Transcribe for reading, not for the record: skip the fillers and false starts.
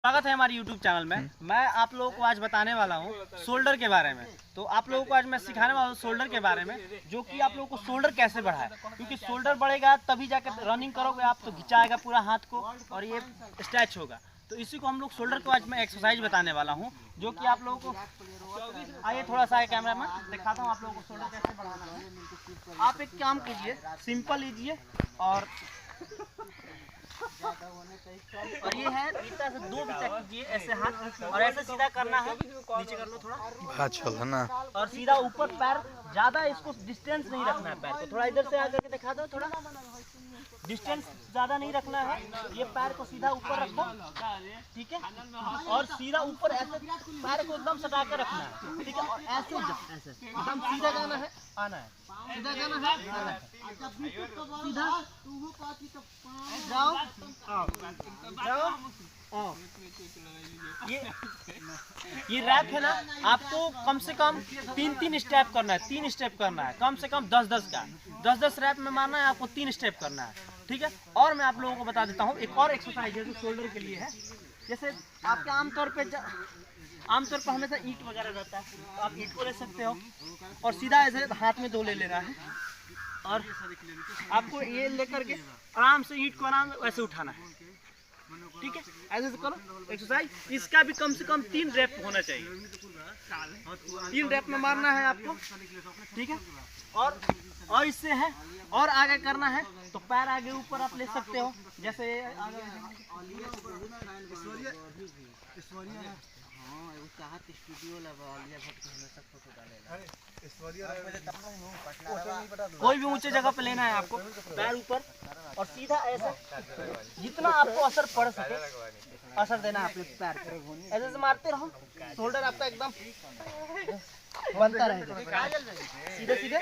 स्वागत है हमारे YouTube चैनल में। मैं आप लोगों को आज बताने वाला हूँ शोल्डर के बारे में। तो आप लोगों को आज मैं सिखाने वाला हूँ शोल्डर के बारे में, जो कि आप लोगों को शोल्डर कैसे बढ़ाए, क्योंकि शोल्डर बढ़ेगा तभी जाकर रनिंग करोगे आप तो खिंचाएगा पूरा हाथ को और ये स्ट्रेच होगा। तो इसी को हम लोग शोल्डर को आज मैं एक्सरसाइज बताने वाला हूँ, जो कि आप लोगों को आइए थोड़ा सा कैमरा में दिखाता हूँ आप लोगों को शोल्डर कैसे बढ़ाना है। आप एक काम कीजिए, सिंपल लीजिए और ये है इतना से दो बिचा कीजिए ऐसे हाथ और ऐसे सीधा करना है, नीचे कर लो थोड़ा चल ना, और सीधा ऊपर पैर, ज्यादा इसको डिस्टेंस नहीं रखना है पैर को, थोड़ा इधर से आकर के दिखा दो, थोड़ा डिस्टेंस ज्यादा नहीं रखना है। ये पैर को सीधा ऊपर रखो, ठीक है, और सीधा ऊपर ऐसे पैर को एकदम सटा कर रखना है, ठीक है, और ऐसे ऐसे एकदम सीधा जाना है, आना है, सीधा जाना है, आना है, सीधा जाओ जाओ आओ। ये रैप है ना, आपको कम से कम तीन स्टेप करना है, 3 स्टेप करना है, कम से कम 10-10 का 10-10 रैप में मारना है आपको, 3 स्टेप करना है, ठीक है। और मैं आप लोगों को बता देता हूँ एक और एक्सरसाइज है जो शोल्डर के लिए है। जैसे आपके आमतौर पर हमेशा ईंट वगैरह रहता है, तो आप ईंट को ले सकते हो और सीधा ऐसे हाथ में दो ले लेना है और आपको ये लेकर के आराम से ईंट को आराम वैसे उठाना है, ठीक है, ऐसे करो एक्सरसाइज। इसका भी कम से कम 3 रैप होना चाहिए, 3 रैप में मारना है आपको, ठीक है। और इससे है और आगे करना है तो पैर आगे ऊपर आप ले सकते हो, जैसे कोई भी ऊंचे जगह पे लेना है आपको, पैर ऊपर और सीधा ऐसा, जितना आपको असर पड़ सके असर देना है अपने पैर को, ऐसे से मारते रहो, शोल्डर आपका एकदम बनता रहेगा सीधे सीधे।